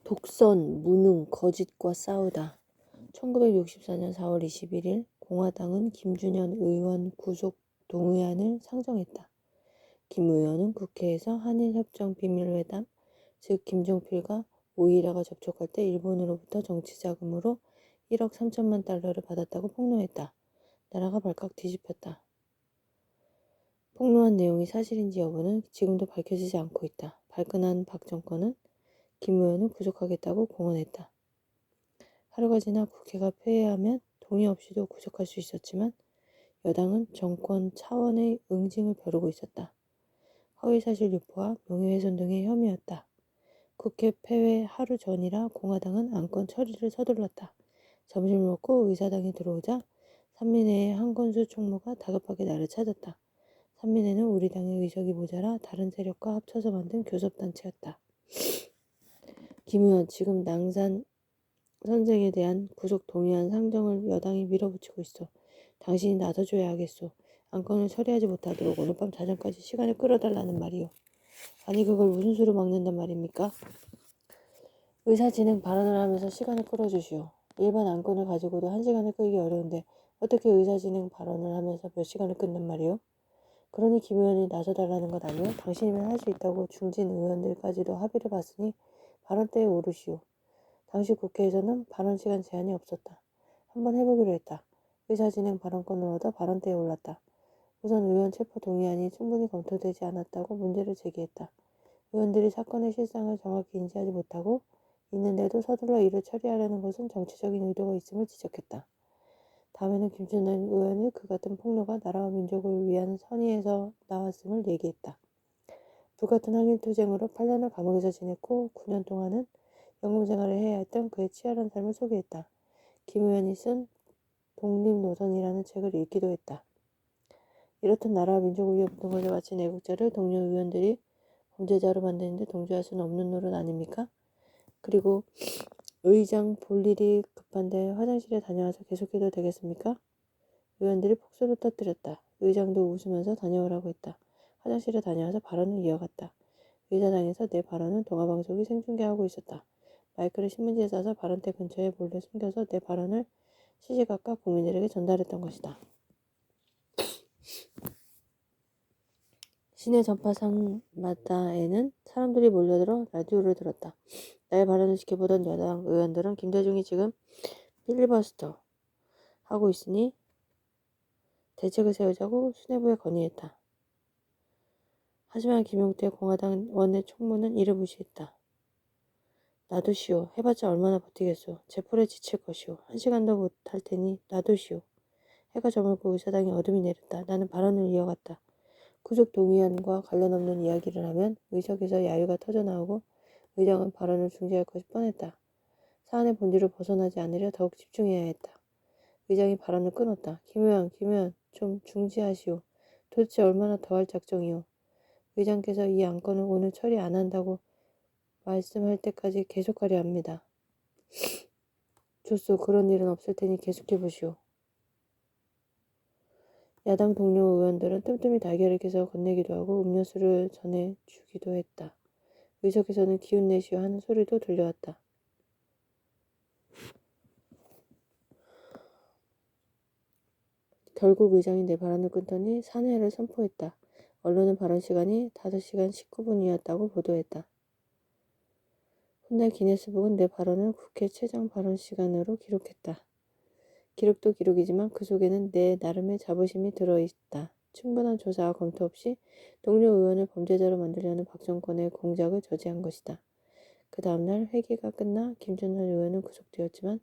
독선, 무능, 거짓과 싸우다. 1964년 4월 21일 공화당은 김준현 의원 구속 동의안을 상정했다. 김 의원은 국회에서 한일협정비밀회담, 즉 김종필과 오이라가 접촉할 때 일본으로부터 정치자금으로 1억 3천만 달러를 받았다고 폭로했다. 나라가 발칵 뒤집혔다. 폭로한 내용이 사실인지 여부는 지금도 밝혀지지 않고 있다. 발끈한 박 정권은 김 의원을 구속하겠다고 공언했다. 하루가 지나 국회가 폐회하면 동의 없이도 구속할 수 있었지만 여당은 정권 차원의 응징을 벼르고 있었다. 허위사실 유포와 명예훼손 등의 혐의였다. 국회 폐회 하루 전이라 공화당은 안건 처리를 서둘렀다. 점심을 먹고 의사당에 들어오자 산민회의 한건수 총무가 다급하게 나를 찾았다. 산민회는 우리 당의 의석이 모자라 다른 세력과 합쳐서 만든 교섭단체였다. 김 의원, 지금 낭산 선생에 대한 구속 동의안 상정을 여당이 밀어붙이고 있어. 당신이 나서줘야 하겠소. 안건을 처리하지 못하도록 오늘 밤 자정까지 시간을 끌어달라는 말이오. 아니 그걸 무슨 수로 막는단 말입니까? 의사진행 발언을 하면서 시간을 끌어주시오. 일반 안건을 가지고도 1시간을 끌기 어려운데 어떻게 의사진행 발언을 하면서 몇 시간을 끈단 말이오? 그러니 김 의원이 나서달라는 것 아니오? 당신이면 할 수 있다고 중진 의원들까지도 합의를 봤으니 발언대에 오르시오. 당시 국회에서는 발언 시간 제한이 없었다. 한번 해보기로 했다. 의사진행 발언권을 얻어 발언대에 올랐다. 우선 의원 체포 동의안이 충분히 검토되지 않았다고 문제를 제기했다. 의원들이 사건의 실상을 정확히 인지하지 못하고 있는데도 서둘러 이를 처리하려는 것은 정치적인 의도가 있음을 지적했다. 다음에는 김준현 의원의 그 같은 폭로가 나라와 민족을 위한 선의에서 나왔음을 얘기했다. 불같은 항일투쟁으로 8년을 감옥에서 지냈고 9년 동안은 영문생활을 해야 했던 그의 치열한 삶을 소개했다. 김 의원이 쓴 독립노선이라는 책을 읽기도 했다. 이렇듯 나라와 민족을 위해 모든 것을 바친 애국자를 동료 의원들이 범죄자로 만드는데 동조할 수는 없는 노릇 아닙니까? 그리고 의장 볼 일이 급한데 화장실에 다녀와서 계속해도 되겠습니까? 의원들이 폭소를 터뜨렸다. 의장도 웃으면서 다녀오라고 했다. 화장실에 다녀와서 발언을 이어갔다. 의사당에서 내 발언은 동아방송이 생중계하고 있었다. 마이크를 신문지에 싸서 발언대 근처에 몰래 숨겨서 내 발언을 시시각각 국민들에게 전달했던 것이다. 시내 전파상마다에는 사람들이 몰려들어 라디오를 들었다. 나의 발언을 지켜보던 여당 의원들은 김대중이 지금 필리버스터 하고 있으니 대책을 세우자고 수뇌부에 건의했다. 하지만 김용태 공화당 원내 총무는 이를 무시했다. 놔두시오. 해봤자 얼마나 버티겠소. 제풀에 지칠 것이오. 1시간도 못할 테니 놔두시오. 해가 저물고 의사당에 어둠이 내렸다. 나는 발언을 이어갔다. 구속 동의안과 관련 없는 이야기를 하면 의석에서 야유가 터져나오고 의장은 발언을 중지할 것이 뻔했다. 사안의 본질을 벗어나지 않으려 더욱 집중해야 했다. 의장이 발언을 끊었다. 김 의원, 좀 중지하시오. 도대체 얼마나 더 할 작정이오. 의장께서 이 안건을 오늘 처리 안 한다고 말씀할 때까지 계속하려 합니다. 좋소. 그런 일은 없을 테니 계속해 보시오. 야당 동료 의원들은 뜸뜸이 달걀을 깨서 건네기도 하고 음료수를 전해주기도 했다. 의석에서는 기운 내시오 하는 소리도 들려왔다. 결국 의장이 내 발언을 끊더니 산회를 선포했다. 언론은 발언 시간이 5시간 19분이었다고 보도했다. 훗날 기네스북은 내 발언을 국회 최장 발언 시간으로 기록했다. 기록도 기록이지만 그 속에는 내 나름의 자부심이 들어있다. 충분한 조사와 검토 없이 동료 의원을 범죄자로 만들려는 박 정권의 공작을 저지한 것이다. 그 다음날 회기가 끝나 김준현 의원은 구속되었지만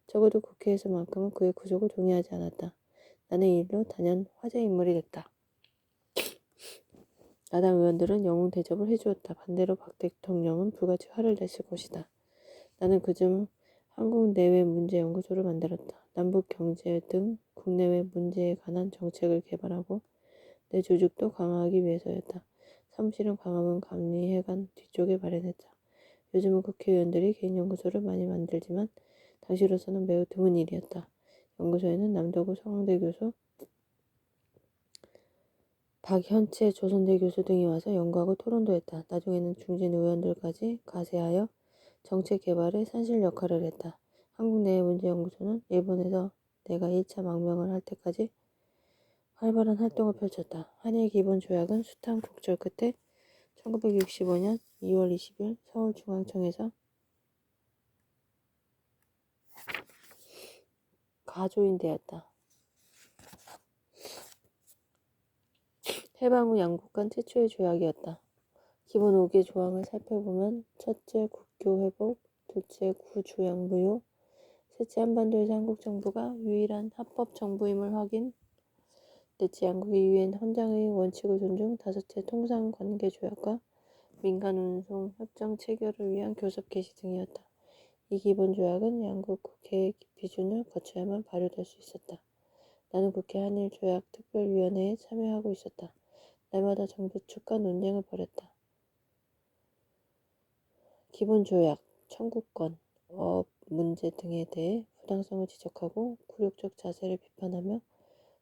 적어도 국회에서만큼은 그의 구속을 동의하지 않았다. 나는 이 일로 단연 화제 인물이 됐다. 야당 의원들은 영웅 대접을 해주었다. 반대로 박 대통령은 불같이 화를 냈을 것이다. 나는 그중 한국 내외 문제 연구소를 만들었다. 남북 경제 등 국내외 문제에 관한 정책을 개발하고 내 조직도 강화하기 위해서였다. 사무실은 광화문 감리회관 뒤쪽에 마련했다. 요즘은 국회의원들이 개인 연구소를 많이 만들지만 당시로서는 매우 드문 일이었다. 연구소에는 남도구 서강대 교수, 박현채 조선대 교수 등이 와서 연구하고 토론도 했다. 나중에는 중진 의원들까지 가세하여 정책 개발에 산실 역할을 했다. 한국 내외문제연구소는 일본에서 내가 1차 망명을 할 때까지 활발한 활동을 펼쳤다. 한일 기본 조약은 숱한 곡절 끝에 1965년 2월 20일 서울중앙청에서 가조인되었다. 해방 후 양국 간 최초의 조약이었다. 기본 5개 조항을 살펴보면 첫째, 국교 회복, 둘째, 구조약 무효, 셋째, 한반도에서 한국 정부가 유일한 합법 정부임을 확인, 넷째, 양국이 유엔 헌장의 원칙을 존중, 다섯째, 통상관계조약과 민간운송 협정 체결을 위한 교섭 개시 등이었다. 이 기본 조약은 양국 국회의 비준을 거쳐야만 발효될 수 있었다. 나는 국회 한일조약 특별위원회에 참여하고 있었다. 날마다 정부 측과 논쟁을 벌였다. 기본 조약, 청구권, 업 문제 등에 대해 부당성을 지적하고 굴욕적 자세를 비판하며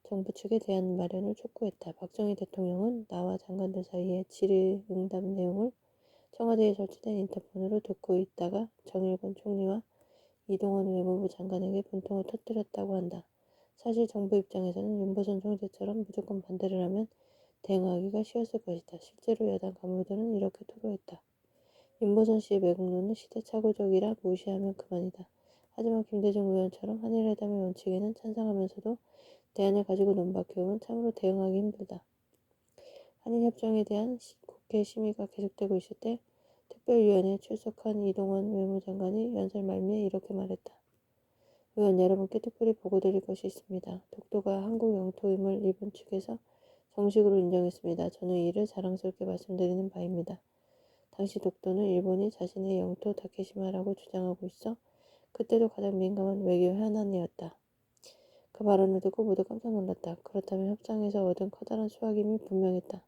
정부 측에 대한 마련을 촉구했다. 박정희 대통령은 나와 장관들 사이의 질의응답 내용을 청와대에 설치된 인터폰으로 듣고 있다가 정일권 총리와 이동원 외무부 장관에게 분통을 터뜨렸다고 한다. 사실 정부 입장에서는 윤보선 총재처럼 무조건 반대를 하면 대응하기가 쉬웠을 것이다. 실제로 여당 간부들은 이렇게 토로했다. 윤보선 씨의 매국노는 시대착오적이라 무시하면 그만이다. 하지만 김대중 의원처럼 한일회담의 원칙에는 찬성하면서도 대안을 가지고 논박해오면 참으로 대응하기 힘들다. 한일협정에 대한 국회 심의가 계속되고 있을 때 특별위원회에 출석한 이동원 외무장관이 연설 말미에 이렇게 말했다. 의원 여러분께 특별히 보고드릴 것이 있습니다. 독도가 한국 영토임을 일본 측에서 정식으로 인정했습니다. 저는 이를 자랑스럽게 말씀드리는 바입니다. 당시 독도는 일본이 자신의 영토 다케시마라고 주장하고 있어 그때도 가장 민감한 외교 현안이었다. 그 발언을 듣고 모두 깜짝 놀랐다. 그렇다면 협상에서 얻은 커다란 수확임이 분명했다.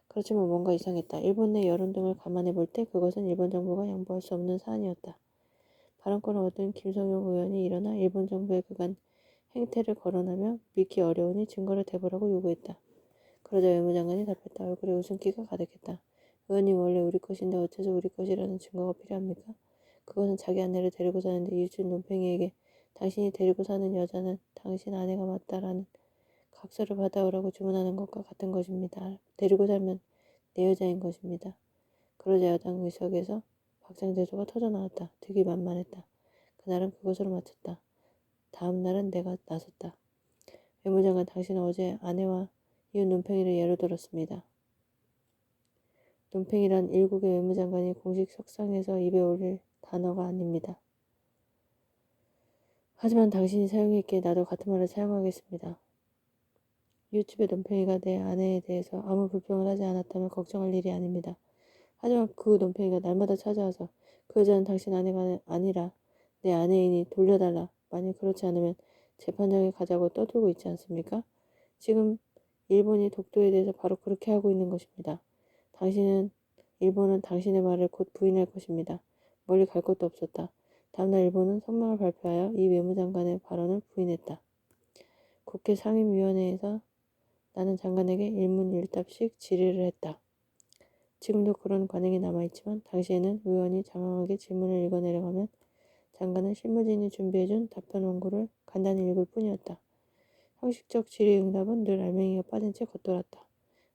그렇지만 뭔가 이상했다. 일본 내 여론 등을 감안해 볼 때 그것은 일본 정부가 양보할 수 없는 사안이었다. 발언권을 얻은 김성용 의원이 일어나 일본 정부의 그간 행태를 거론하며 믿기 어려우니 증거를 대보라고 요구했다. 그러자 외무장관이 답했다. 얼굴에 웃음기가 가득했다. 의원님 원래 우리 것인데 어째서 우리 것이라는 증거가 필요합니까? 그것은 자기 아내를 데리고 사는데 이웃집 논팽이에게 당신이 데리고 사는 여자는 당신 아내가 맞다라는 각서를 받아오라고 주문하는 것과 같은 것입니다. 데리고 살면 내 여자인 것입니다. 그러자 여당 의석에서 박장대소가 터져나왔다. 되게 만만했다. 그날은 그것으로 마쳤다. 다음 날은 내가 나섰다. 외무장관 당신은 어제 아내와 이웃 논팽이를 예로 들었습니다. 논팽이란 일국의 외무장관이 공식 석상에서 입에 올릴 단어가 아닙니다. 하지만 당신이 사용했기에 나도 같은 말을 사용하겠습니다. 이웃집의 논팽이가 내 아내에 대해서 아무 불평을 하지 않았다면 걱정할 일이 아닙니다. 하지만 그 논팽이가 날마다 찾아와서 그 여자는 당신 아내가 아니라 내 아내이니 돌려달라. 만약 그렇지 않으면 재판장에 가자고 떠들고 있지 않습니까? 지금 일본이 독도에 대해서 바로 그렇게 하고 있는 것입니다. 일본은 당신의 말을 곧 부인할 것입니다. 멀리 갈 것도 없었다. 다음날 일본은 성명을 발표하여 이 외무장관의 발언을 부인했다. 국회 상임위원회에서 나는 장관에게 일문일답식 질의를 했다. 지금도 그런 관행이 남아있지만 당시에는 의원이 장황하게 질문을 읽어내려가면 장관은 실무진이 준비해준 답변 원고를 간단히 읽을 뿐이었다. 형식적 질의응답은 늘 알맹이가 빠진 채 겉돌았다.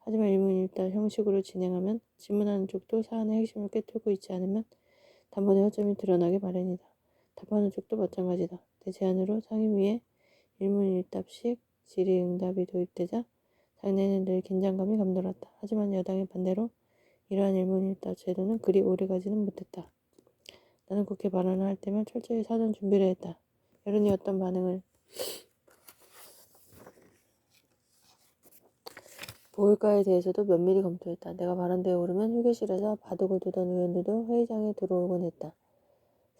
하지만 일문일답 형식으로 진행하면 질문하는 쪽도 사안의 핵심을 꿰뚫고 있지 않으면 단번에 허점이 드러나기 마련이다. 답하는 쪽도 마찬가지다. 내 제안으로 상임위에 일문일답식 질의응답이 도입되자 당내는 늘 긴장감이 감돌았다. 하지만 여당의 반대로 이러한 일문일답 제도는 그리 오래가지는 못했다. 나는 국회 발언을 할 때면 철저히 사전 준비를 했다. 여론이 어떤 반응을 보일까에 대해서도 면밀히 검토했다. 내가 발언대에 오르면 휴게실에서 바둑을 두던 의원들도 회의장에 들어오곤 했다.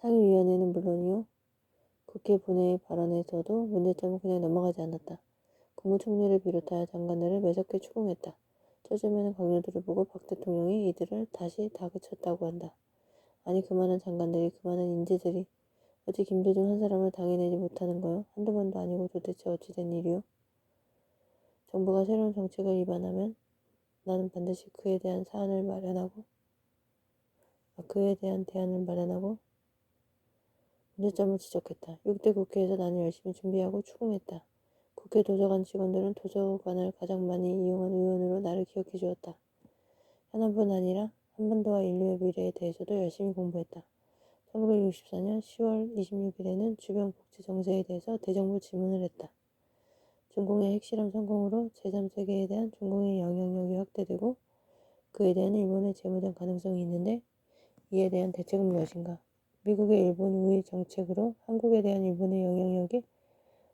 상임위원회는 물론이요. 국회 본회의 발언에서도 문제점은 그냥 넘어가지 않았다. 국무총리를 비롯하여 장관들을 매섭게 추궁했다. 저점에는 강요들을 보고 박 대통령이 이들을 다시 다그쳤다고 한다. 아니 그 많은 장관들이 그 많은 인재들이 어찌 김대중 한 사람을 당해내지 못하는 거요? 한두 번도 아니고 도대체 어찌 된 일이요? 정부가 새로운 정책을 입안하면 나는 반드시 그에 대한 사안을 마련하고 그에 대한 대안을 마련하고 문제점을 지적했다. 6대 국회에서 나는 열심히 준비하고 추궁했다. 국회 도서관 직원들은 도서관을 가장 많이 이용한 의원으로 나를 기억해 주었다. 현안뿐 아니라 한반도와 인류의 미래에 대해서도 열심히 공부했다. 1964년 10월 26일에는 주변 국제 정세에 대해서 대정부 질문을 했다. 중공의 핵실험 성공으로 제3세계에 대한 중공의 영향력이 확대되고 그에 대한 일본의 재무장 가능성이 있는데 이에 대한 대책은 무엇인가? 미국의 일본 우회 정책으로 한국에 대한 일본의 영향력이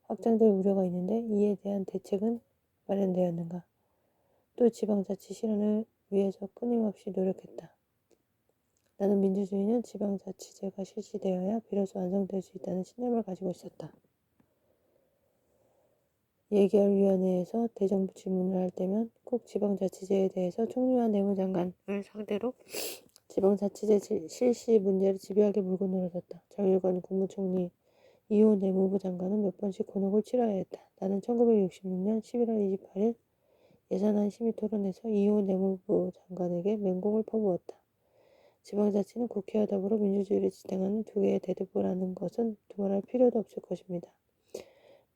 확장될 우려가 있는데 이에 대한 대책은 마련되었는가? 또 지방자치 실현을 위해서 끊임없이 노력했다. 나는 민주주의는 지방자치제가 실시되어야 비로소 완성될 수 있다는 신념을 가지고 있었다. 예결위원회에서 대정부 질문을 할 때면 꼭 지방자치제에 대해서 총리와 내무장관을 상대로 지방자치제 실시 문제를 집요하게 물고 늘어졌다. 정일권 국무총리, 이호 내무부 장관은 몇 번씩 곤혹을 치러야 했다. 나는 1966년 11월 28일 예산안 심의 토론에서 이호 내무부 장관에게 맹공을 퍼부었다. 지방자치는 국회와 더불어 민주주의를 지탱하는 두 개의 대대포라는 것은 두말할 필요도 없을 것입니다.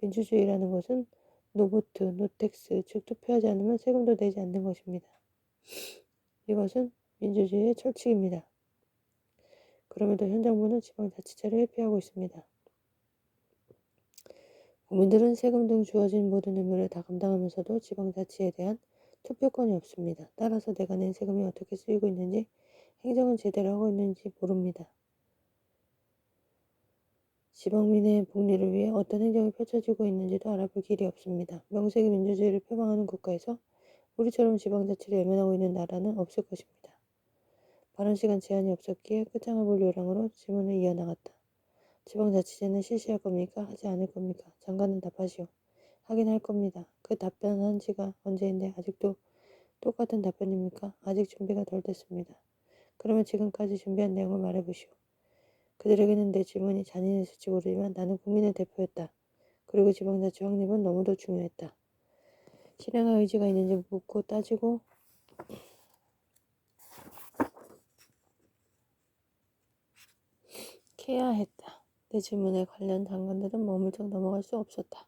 민주주의라는 것은 노보트, 노텍스, 즉 투표하지 않으면 세금도 내지 않는 것입니다. 이것은 민주주의의 철칙입니다. 그럼에도 현 정부는 지방자치제를 회피하고 있습니다. 국민들은 세금 등 주어진 모든 의무를 다 감당하면서도 지방자치에 대한 투표권이 없습니다. 따라서 내가 낸 세금이 어떻게 쓰이고 있는지, 행정은 제대로 하고 있는지 모릅니다. 지방민의 복리를 위해 어떤 행정이 펼쳐지고 있는지도 알아볼 길이 없습니다. 명색이 민주주의를 표방하는 국가에서 우리처럼 지방자치를 외면하고 있는 나라는 없을 것입니다. 발언 시간 제한이 없었기에 끝장을 볼 요량으로 질문을 이어나갔다. 지방자치제는 실시할 겁니까? 하지 않을 겁니까? 장관은 답하시오. 하긴 할 겁니다. 그 답변한 지가 언제인데 아직도 똑같은 답변입니까? 아직 준비가 덜 됐습니다. 그러면 지금까지 준비한 내용을 말해보시오. 그들에게는 내 질문이 잔인했을지 모르지만 나는 국민의 대표였다. 그리고 지방자치 확립은 너무도 중요했다. 실행할 의지가 있는지 묻고 따지고 캐야 했다. 내 질문에 관련 장관들은 머물쩍 넘어갈 수 없었다.